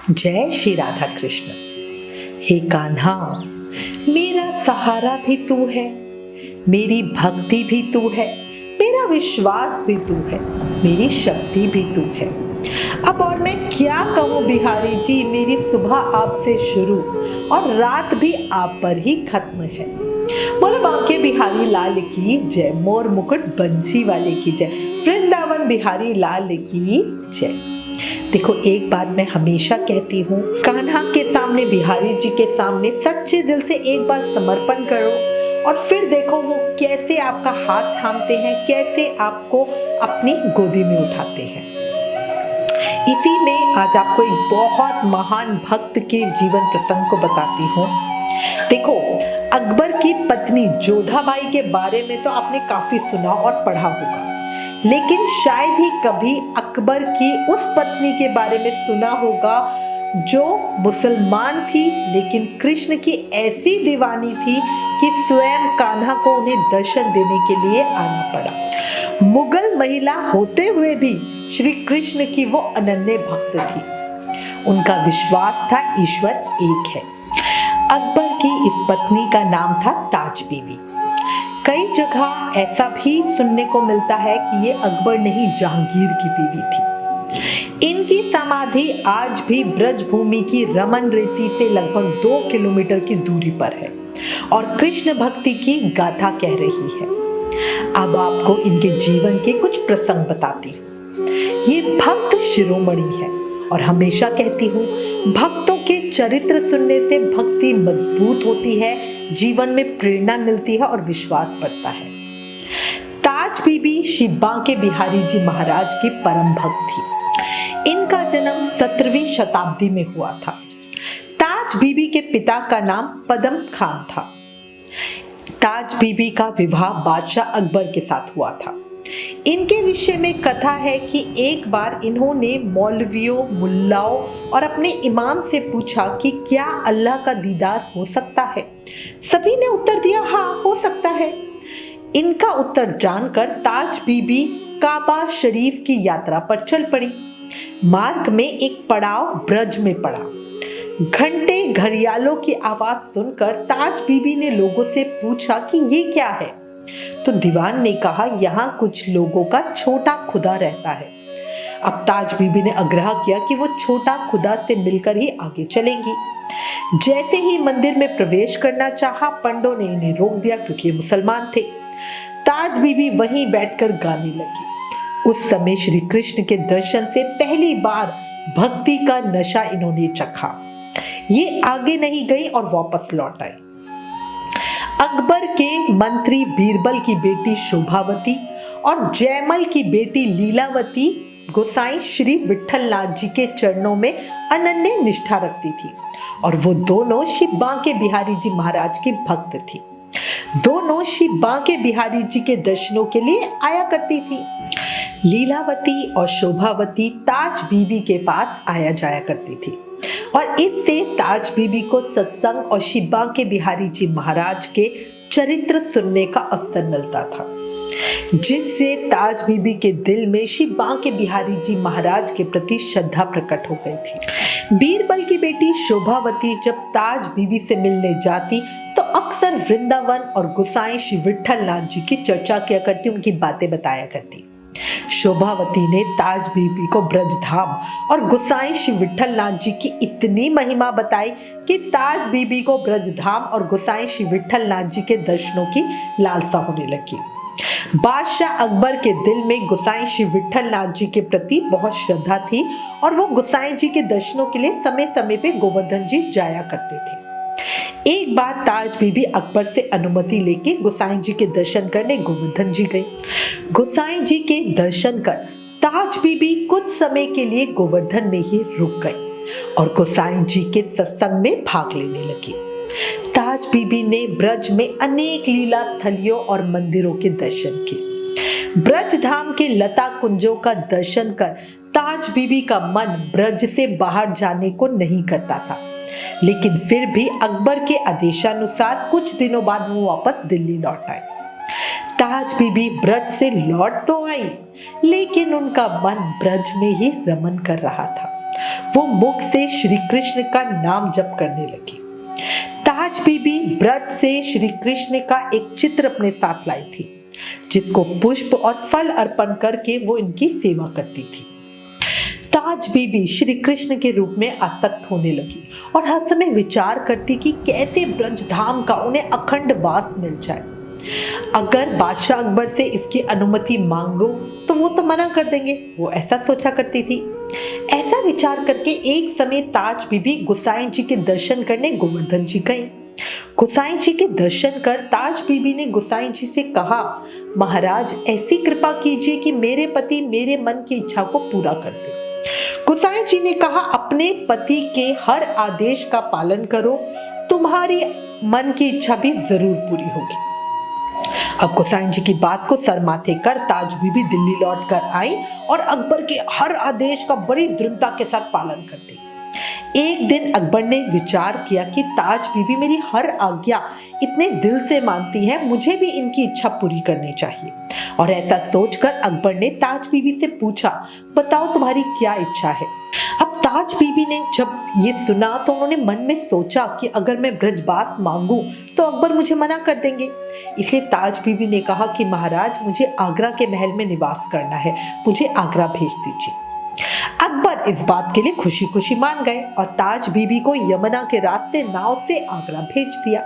जय श्री राधा कृष्ण। हे कान्हा, मेरा सहारा भी तू है, मेरी भक्ति भी तू है, मेरा विश्वास भी तू है, मेरी शक्ति भी तू है। अब और मैं क्या कहूँ बिहारी जी, मेरी सुबह आपसे शुरू और रात भी आप पर ही खत्म है। बोलो बांके बिहारी लाल की जय, मोर मुकुट बंसी वाले की जय, वृंदावन बिहारी लाल की जय। देखो, एक बात मैं हमेशा कहती हूँ, कान्हा के सामने, बिहारी जी के सामने सच्चे दिल से एक बार समर्पण करो और फिर देखो वो कैसे आपका हाथ थामते हैं, कैसे आपको अपनी गोदी में उठाते हैं। इसी में आज आपको एक बहुत महान भक्त के जीवन प्रसंग को बताती हूँ। देखो, अकबर की पत्नी जोधाबाई के बारे में तो आपने काफी सुना और पढ़ा होगा, लेकिन शायद ही कभी अकबर की उस पत्नी के बारे में सुना होगा जो मुसलमान थी, लेकिन कृष्ण की ऐसी दीवानी थी कि स्वयं कान्हा को उन्हें दर्शन देने के लिए आना पड़ा। मुगल महिला होते हुए भी श्री कृष्ण की वो अनन्य भक्त थी। उनका विश्वास था ईश्वर एक है। अकबर की इस पत्नी का नाम था ताज बीवी। कई जगह ऐसा भी सुनने को मिलता है कि ये अकबर नहीं, जहांगीर की बीवी थी। इनकी समाधि आज भी ब्रज भूमि की रमन रेती से लगभग 2 किलोमीटर की दूरी पर है और कृष्ण भक्ति की गाथा कह रही है। अब आपको इनके जीवन के कुछ प्रसंग बताती हूँ। ये भक्त शिरोमणि है और हमेशा कहती हूँ, भक्तों के चरित्र सुनने से भक्ति मजबूत होती है, जीवन में प्रेरणा मिलती है और विश्वास बढ़ता है। ताज बीबी श्री बांके बिहारी जी महाराज की परम भक्त थी। इनका जन्म 17वीं शताब्दी में हुआ था। ताज बीबी के पिता का नाम पदम खान था। ताज बीबी का विवाह बादशाह अकबर के साथ हुआ था। इनके विषय में कथा है कि एक बार इन्होंने मौलवियों, मुल्लाओं और अपने इमाम से पूछा कि क्या अल्लाह का दीदार हो सकता है। सभी ने उत्तर दिया, हाँ हो सकता है। इनका उत्तर जानकर ताज बीबी काबा शरीफ की यात्रा पर चल पड़ी। मार्ग में एक पड़ाव ब्रज में पड़ा। घंटे घड़ियालों की आवाज सुनकर ताज बीबी ने लोगों से पूछा कि ये क्या है। तो दीवान ने कहा, यहाँ कुछ लोगों का छोटा खुदा रहता है। अब ताज बीबी ने आग्रह किया कि वो छोटा खुदा से मिलकर ही आगे चलेंगी। जैसे ही मंदिर में प्रवेश करना चाहा, पंडों ने इन्हें रोक दिया क्योंकि ये मुसलमान थे। ताज बीबी वहीं बैठकर गाने लगी। उस समय श्री कृष्ण के दर्शन से पहली बार भक्ति का नशा इन्होंने चखा। ये आगे नहीं गई और वापस लौट आई। अकबर के मंत्री बीरबल की बेटी शोभावती और जयमल की बेटी लीलावती गोसाई श्री विठलनाथ जी के चरणों में अनन्य निष्ठा रखती थी और वो दोनों श्री बांके बिहारी जी महाराज की भक्त थी। दोनों श्री बांके बिहारी जी के दर्शनों के लिए आया करती थी। लीलावती और शोभावती ताज बीबी के पास आया जाया करती थी और इससे ताज बीबी को सत्संग और श्री बांके बिहारी जी महाराज के चरित्र सुनने का अवसर मिलता था, जिससे ताज बीबी के दिल में श्री बांके बिहारी जी महाराज के प्रति श्रद्धा प्रकट हो गई थी। बीरबल की बेटी शोभावती जब ताज बीबी से मिलने जाती तो अक्सर वृंदावन और गोसाई श्री विठलनाथ जी की चर्चा किया करती, उनकी बातें बताया करती। शोभावती ने ताज बीबी को ब्रजधाम और गोसाई श्री विठलनाथ जी की इतनी महिमा बताई कि ताज बीबी को ब्रजधाम और गोसाई श्री विठलनाथ जी के दर्शनों की लालसा होने लगी। बादशाह अकबर के दिल में गोसाई श्री विठलनाथ जी के प्रति बहुत श्रद्धा थी और वो गोसाई जी के दर्शनों के लिए समय समय पे गोवर्धन जी जाया करते थे। एक बार ताज बीबी अकबर से अनुमति लेके गोसाई जी के दर्शन करने गोवर्धन जी गई। गोसाई जी के दर्शन कर ताज बीबी कुछ समय के लिए गोवर्धन में ही रुक गई और गोसाई जी के सत्संग में भाग लेने लगी। ताज बीबी ने ब्रज में अनेक लीला स्थलियों और मंदिरों के दर्शन किए। ब्रज धाम के लता कुंजों का दर्शन कर ताज बीबी का मन ब्रज से बाहर जाने को नहीं करता था, लेकिन फिर भी अकबर के आदेशानुसार कुछ दिनों बाद वो वापस दिल्ली लौट आए। ताज बीबी ब्रज से लौट तो आई, लेकिन उनका मन ब्रज में ही रमन कर रहा था वो मुख से श्री कृष्ण का नाम जप करने लगी। ताज बीबी ब्रज से श्री कृष्ण का एक चित्र अपने साथ लाई थी, जिसको पुष्प और फल अर्पण करके वो इनकी सेवा करती थी। ताज बीबी श्री कृष्ण के रूप में आसक्त होने लगी और हर समय विचार करती कि कैसे ब्रज धाम का उन्हें अखंड वास मिल जाए। अगर बादशाह अकबर से इसकी अनुमति मांगो तो वो तो मना कर देंगे, वो ऐसा सोचा करती थी। ऐसा विचार करके एक समय ताज बीबी गोसाई जी के दर्शन करने गोवर्धन जी गई। गोसाई जी के दर्शन कर ताज बीबी ने गोसाई जी से कहा, महाराज ऐसी कृपा कीजिए कि मेरे पति मेरे मन की इच्छा को पूरा कर दे। गोसाई जी ने कहा, अपने पति के हर आदेश का पालन करो, तुम्हारी मन की इच्छा भी जरूर पूरी होगी। अब गोसाई जी की बात को सर माथे कर ताज बीबी दिल्ली लौट कर आई और अकबर के हर आदेश का बड़ी दृढ़ता के साथ पालन करती। एक दिन अकबर ने विचार किया कि ताज बीबी मेरी हर आज्ञा इतने दिल से मानती है, मुझे भी इनकी इच्छा पूरी करनी चाहिए। और ऐसा सोचकर अकबर ने ताज बीबी से पूछा, बताओ तुम्हारी क्या इच्छा है। अब ताज बीबी ने जब ये सुना तो उन्होंने मन में सोचा कि अगर मैं ब्रजवास मांगू तो अकबर मुझे मना कर देंगे। इसलिए ताज बीबी ने कहा कि महाराज मुझे आगरा के महल में निवास करना है, मुझे आगरा भेज दीजिए। अकबर इस बात के लिए खुशी खुशी मान गए और ताज बीबी को यमुना के रास्ते नाव से आगरा भेज दिया।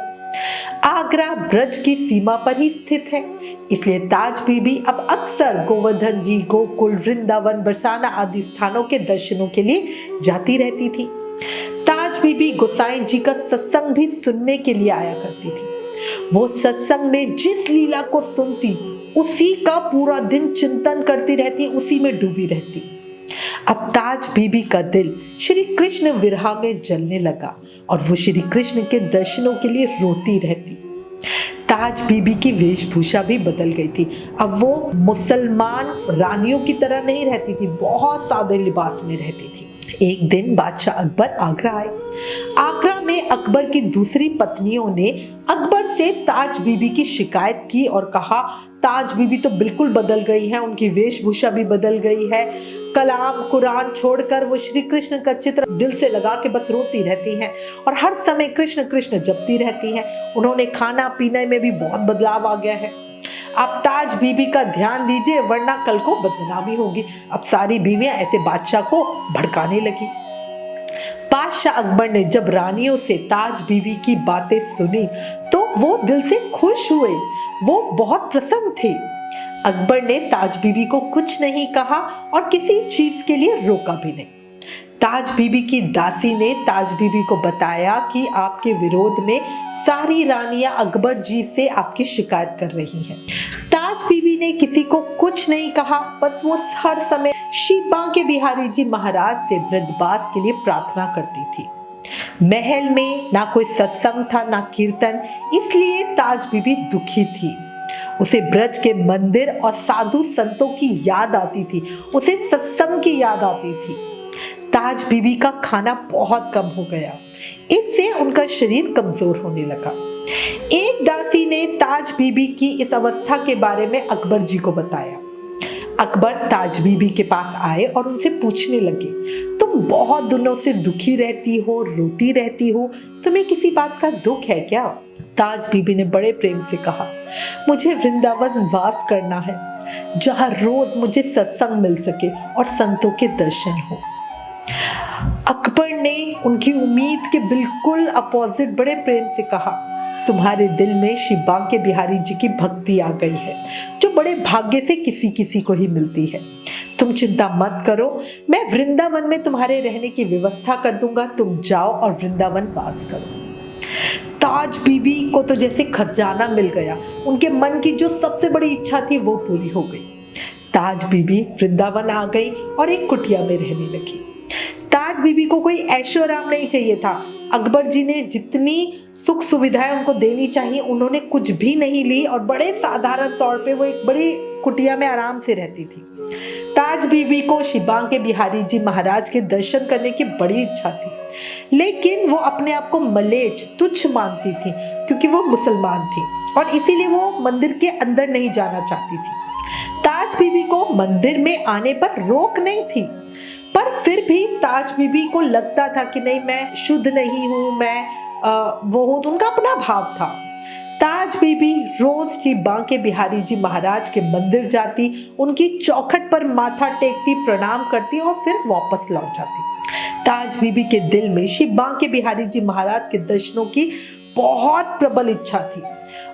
आगरा ब्रज की सीमा पर ही स्थित है, इसलिए ताज बीबी अब अक्सर गोवर्धन जी, गोकुल, वृंदावन, बरसाना आदि स्थानों के दर्शनों के लिए जाती रहती थी। ताज बीबी गोसाई जी का सत्संग भी सुनने के लिए आया करती थी। वो सत्संग में जिस लीला को सुनती उसी का पूरा दिन चिंतन करती रहती, उसी में डूबी रहती। अब ताज बीबी का दिल श्री कृष्ण विरह में जलने लगा और वो श्री कृष्ण के दर्शनों के लिए रोती रहती। ताज बीबी की वेशभूषा भी बदल गई थी। अब वो मुसलमान रानियों की तरह नहीं रहती थी, बहुत सादे लिबास में रहती थी। एक दिन बादशाह अकबर आगरा आए। आगरा में अकबर की दूसरी पत्नियों ने अकबर से ताज बीबी की शिकायत की और कहा, ताज बीबी तो बिल्कुल बदल गई है, उनकी वेशभूषा भी बदल गई है। कलाम कुरान छोड़कर वो श्री कृष्ण का चित्र दिल से लगा के बस रोती रहती हैं और हर समय कृष्ण कृष्ण जपती रहती हैं। उन्होंने खाना पीने में भी बहुत बदलाव आ गया है। आप ताज बीबी का ध्यान दीजिए, वरना कल को बदनामी होगी। अब सारी बीवियां ऐसे बादशाह को भड़काने लगी। बादशाह अकबर ने जब रानियों से ताज बीबी की बातें सुनी तो वो दिल से खुश हुए, वो बहुत प्रसन्न थे। अकबर ने ताज बीबी को कुछ नहीं कहा और किसी चीज के लिए रोका भी नहीं। ताज बीबी की दासी ने ताज बीबी को बताया कि आपके विरोध में सारी रानियां अकबर जी से आपकी शिकायत कर रही हैं। ताज बीबी ने किसी को कुछ नहीं कहा, बस वो हर समय श्री बांके बिहारी जी महाराज से ब्रजवास के लिए प्रार्थना करती थी। महल में ना कोई सत्संग था ना कीर्तन, इसलिए ताज बीबी दुखी थी। उसे ब्रज के मंदिर और साधु संतों की याद आती थी, उसे सत्संग की याद आती थी। ताज बीबी का खाना बहुत कम हो गया, इससे उनका शरीर कमजोर होने लगा। एक दासी ने ताज बीबी की इस अवस्था के बारे में अकबर जी को बताया। अकबर ताज बीबी के पास आए और उनसे पूछने लगे, तुम बहुत दिनों से दुखी रहती हो, रोती रहती हो, तुम्हें किसी बात का दुख है क्या? ताज बीबी ने बड़े प्रेम से कहा, मुझे वृंदावन वास करना है, जहाँ रोज मुझे सत्संग मिल सके और संतों के दर्शन हो। अकबर ने उनकी उम्मीद के बिल्कुल अपोजिट बड़े प्रेम से कहा, तुम्हारे दिल में श्री बांके बिहारी जी की भक्ति आ गई है, जो बड़े भाग्य से किसी किसी को ही मिलती है। तुम चिंता मत करो, मैं वृंदावन में तुम्हारे रहने की व्यवस्था कर दूंगा, तुम जाओ और वृंदावन वास करो। ताज बीबी को तो जैसे खजाना मिल गया, उनके मन की जो सबसे बड़ी इच्छा थी वो पूरी हो गई। ताज बीबी वृंदावन आ गई और एक कुटिया में रहने लगी। ताज बीबी को कोई ऐशो आराम नहीं चाहिए था। अकबर जी ने जितनी सुख सुविधाएं उनको देनी चाहिए उन्होंने कुछ भी नहीं ली और बड़े साधारण तौर पे वो एक बड़ी कुटिया में आराम से रहती थी। ताज बीबी को श्री बांके बिहारी जी महाराज के दर्शन करने की बड़ी इच्छा थी, लेकिन वो अपने आप को मलेच्छ तुच्छ मानती थी क्योंकि वो मुसलमान थी और इसीलिए वो मंदिर के अंदर नहीं जाना चाहती थी। ताज बीबी को मंदिर में आने पर रोक नहीं थी, पर फिर भी ताज बीबी को लगता था कि नहीं, मैं शुद्ध नहीं हूँ, मैं वो हूँ। तो उनका अपना भाव था। ताज बीबी रोज श्री बांके बिहारी जी महाराज के मंदिर जाती, उनकी चौखट पर माथा टेकती, प्रणाम करती और फिर वापस लौट जाती। ताज बीबी के दिल में श्री बांके बिहारी जी महाराज के दर्शनों की बहुत प्रबल इच्छा थी।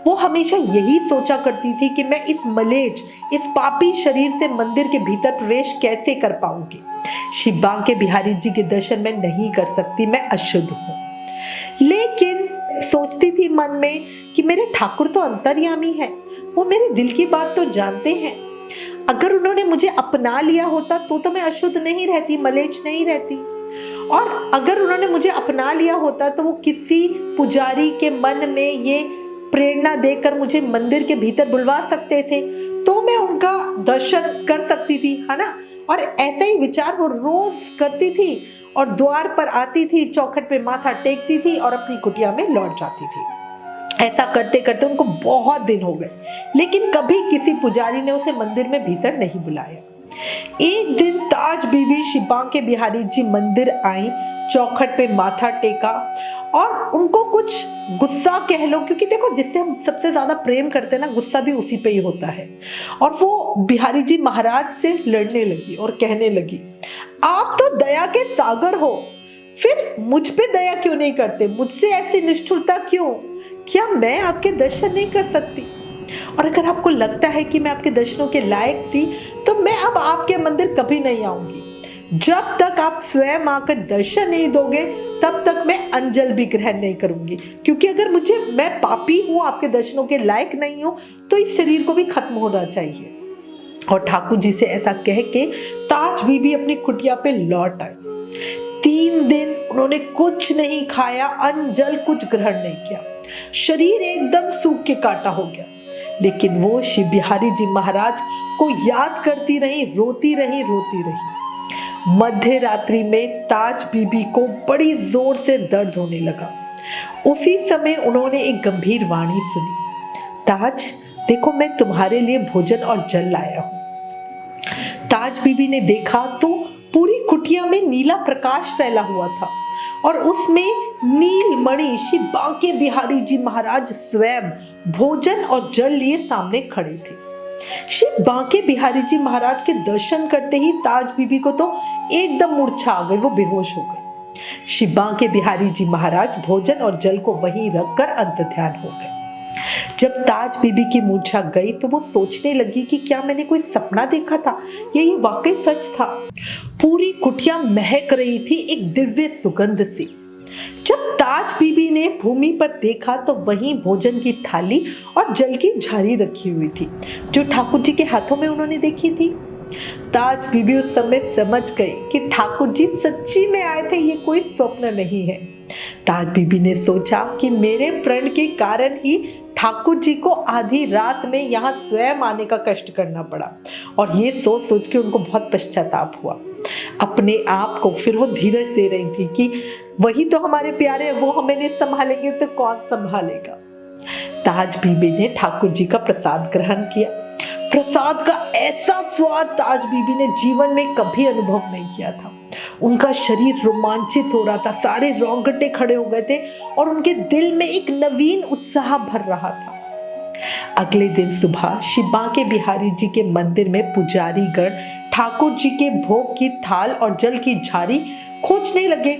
वो हमेशा यही सोचा करती थी कि मैं इस मलेच्छ, इस पापी शरीर से मंदिर के भीतर प्रवेश कैसे कर पाऊंगी। श्री बांके बिहारी जी के दर्शन मैं नहीं कर सकती, मैं अशुद्ध हूँ। लेकिन सोचती थी मन में कि मेरे ठाकुर तो अंतर्यामी है, वो मेरे दिल की बात तो जानते हैं। अगर उन्होंने मुझे अपना लिया होता तो मैं अशुद्ध नहीं रहती, मलेच्छ नहीं रहती। और अगर उन्होंने मुझे अपना लिया होता तो वो किसी पुजारी के मन में ये प्रेरणा देकर मुझे मंदिर के भीतर बुलवा सकते थे, तो मैं उनका दर्शन कर सकती थी, है ना। और ऐसे ही विचार वो रोज करती थी और द्वार पर आती थी, चौखट पे माथा टेकती थी और अपनी कुटिया में लौट जाती थी। ऐसा करते करते उनको बहुत दिन हो गए, लेकिन कभी किसी पुजारी ने उसे मंदिर में भीतर नहीं बुलाया। एक दिन ताज बीबी श्री बांके बिहारी जी मंदिर आई, चौखट पे माथा टेका और उनको कुछ गुस्सा कह लो, क्योंकि देखो जिससे हम सबसे ज्यादा प्रेम करते हैं ना, गुस्सा भी उसी पे ही होता है। और वो बिहारी जी महाराज से लड़ने लगी और कहने लगी, आप तो दया के सागर हो, फिर मुझ पे दया क्यों नहीं करते, मुझसे ऐसी निष्ठुरता क्यों? क्या मैं आपके दर्शन नहीं कर सकती? और अगर आपको लगता है कि मैं आपके दर्शनों के लायक थी तो मैं अब आपके मंदिर कभी नहीं आऊंगी। जब तक आप स्वयं आकर दर्शन नहीं दोगे तब तक मैं अंजल भी ग्रहण नहीं करूंगी, क्योंकि अगर मैं पापी हूँ, आपके दर्शनों के लायक नहीं हूँ, तो इस शरीर को भी खत्म होना चाहिए। और ठाकुर जी से ऐसा कह के ताज बीबी अपनी कुटिया पे लौट आई। 3 दिन उन्होंने कुछ नहीं खाया, अन्न जल कुछ ग्रहण नहीं किया, शरीर एकदम सूख के काटा हो गया। लेकिन वो श्री बिहारी जी महाराज को याद करती रही, रोती रही। मध्य रात्रि में ताज बीबी को बड़ी जोर से दर्द होने लगा। उसी समय उन्होंने एक गंभीर वाणी सुनी, ताज देखो, मैं तुम्हारे लिए भोजन और जल लाया हूं। ताज बीबी ने देखा तो पूरी कुटिया में नीला प्रकाश फैला हुआ था और उसमें नीलमणि श्री बांके बिहारी जी महाराज स्वयं भोजन और जल लिए सामने खड़े थे। श्री बांके बिहारी जी महाराज के दर्शन करते ही ताज बीबी को तो एकदम मूर्छा आ गई, वो बेहोश हो गए। श्री बांके बिहारी जी महाराज भोजन और जल को वहीं रखकर अंतर्ध्यान हो गए। जब ताज बीबी की मूर्छा गई तो वो सोचने लगी कि क्या मैंने कोई सपना देखा था, ये वाकई सच था। पूरी कुटिया महक रही थी एक दिव्य सुगंध से। जब ताज बीबी ने भूमि पर देखा तो वहीं भोजन की थाली और जल की झारी रखी हुई थी, जो ठाकुर जी के हाथों में उन्होंने देखी थी। ताज बीबी उस समय समझ गए कि ठाकुर जी सच्ची में आए थे, ये कोई स्वप्न नहीं है। ताज बीबी ने सोचा कि मेरे प्रण के कारण ही ठाकुर जी को आधी रात में यहाँ स्वयं आने का कष्ट करना पड़ा, और ये सोच सोच के उनको बहुत पश्चाताप हुआ। अपने आप को फिर वो धीरज दे रही थी कि वही तो हमारे प्यारे हैं, वो हमें नहीं संभालेंगे तो कौन संभालेगा। ताज बीबी ने ठाकुर जी का प्रसाद ग्रहण किया। प्रसाद का ऐसा स्वाद ताज बीबी ने जीवन में कभी अनुभव नहीं किया था। उनका शरीर रोमांचित हो रहा था, सारे रोंगटे खड़े हो गए थे और उनके दिल में एक नवीन उत्साह भर रहा था। अगले दिन सुबह श्री बांके बिहारी जी के मंदिर में पुजारी गण ठाकुर जी के भोग की थाल और जल की झारी खोजने लगे,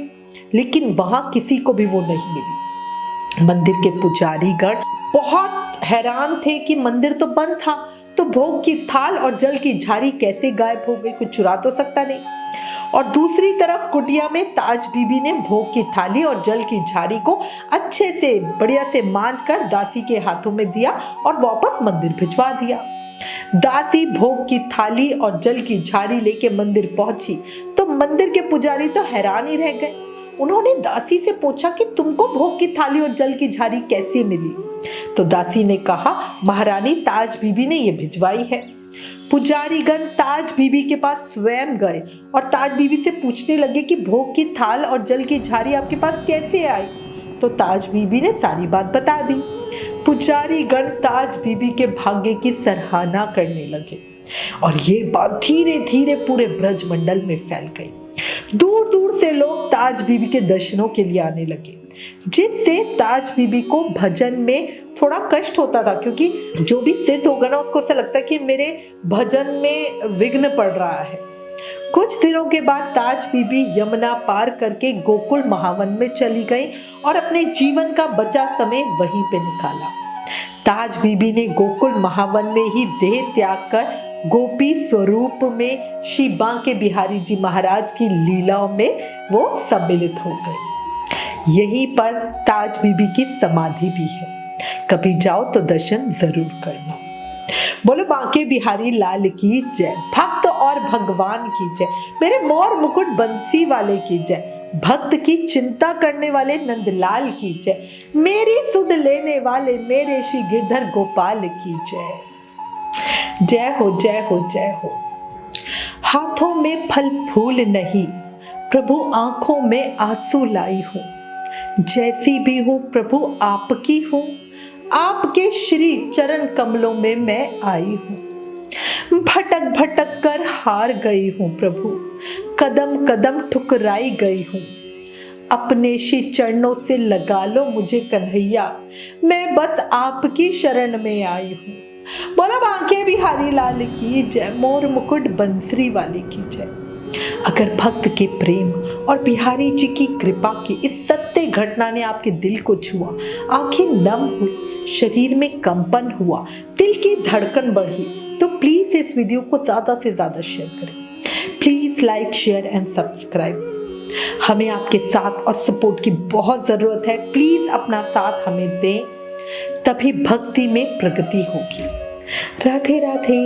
लेकिन वहां किसी को भी वो नहीं मिली। मंदिर के पुजारी गण बहुत हैरान थे कि मंदिर तो बंद था, तो भोग की थाल और जल की झारी कैसे गायब हो गई, कुछ चुरा तो सकता नहीं। और दूसरी तरफ कुटिया में ताज बीबी ने भोग की थाली और जल की झारी को अच्छे से बढ़िया से मांज कर दासी के हाथों में दिया और वापस मंदिर भिजवा दिया। दासी भोग की थाली और जल की झारी लेके मंदिर पहुंची तो मंदिर के पुजारी तो हैरान ही रह गए। उन्होंने दासी से पूछा कि तुमको भोग की थाली और जल की झारी कैसे मिली? तो दासी ने कहा, महारानी ताज बीबी ने ये भिजवाई है। पुजारीगण ताज बीबी के पास स्वयं गए और ताज बीबी से पूछने लगे कि भोग की थाल और जल की झारी आपके पास कैसे आई? तो ताज बीबी ने सारी बात बता दी। पुजारीगण ताज बीबी के भाग्य की सराहना करने लगे और ये बात धीरे धीरे पूरे ब्रज मंडल में फैल गई। दूर दूर से लोग ताज बीबी के दर्शनों के लिए आने लगे, जिससे ताज बीबी को भजन में थोड़ा कष्ट होता था, क्योंकि जो भी सिद्ध होगा ना उसको ऐसा लगता है कि मेरे भजन में विघ्न पड़ रहा है। कुछ दिनों के बाद ताज बीबी यमुना पार करके गोकुल महावन में चली गई और अपने जीवन का बचा समय वहीं पे निकाला। ताज बीबी ने गोकुल महावन में ही देह त्याग कर गोपी स्वरूप में श्री बांके बिहारी जी महाराज की लीलाओं में वो सम्मिलित हो गई। यहीं पर ताज बीबी की समाधि भी है, कभी जाओ तो दर्शन जरूर करना। बोलो बांके बिहारी लाल की जय, भक्त और भगवान की जय, मेरे मोर मुकुट बंसी वाले की जय, भक्त की चिंता करने वाले नंदलाल की जय, मेरी सुध लेने वाले मेरे श्री गिरधर गोपाल की जय। जय हो जय हो जय हो। हाथों में फल फूल नहीं, प्रभु आंखों में आंसू लाई हूँ, जैसी भी हूँ प्रभु आपकी हूँ, आपके श्री चरण कमलों में मैं आई हूँ। भटक भटक कर हार गई हूँ प्रभु, कदम कदम ठुकराई गई हूँ, अपने श्री चरणों से लगा लो मुझे कन्हैया, मैं बस आपकी शरण में आई हूँ। बोला बांके बिहारी लाल की जय, मोर मुकुट बंसरी वाले की जय। अगर भक्त के प्रेम और बिहारी जी की कृपा की इस सत्य घटना ने आपके दिल को छुआ, आंखें नम हुई, शरीर में कंपन हुआ, दिल की धड़कन बढ़ी, तो प्लीज इस वीडियो को ज्यादा से ज्यादा शेयर करें। Please like share and subscribe. हमें आपके साथ और सपोर्ट की बहुत जरूरत है। प्लीज अपना साथ हमें दें, तभी भक्ति में प्रगति होगी। राधे राधे।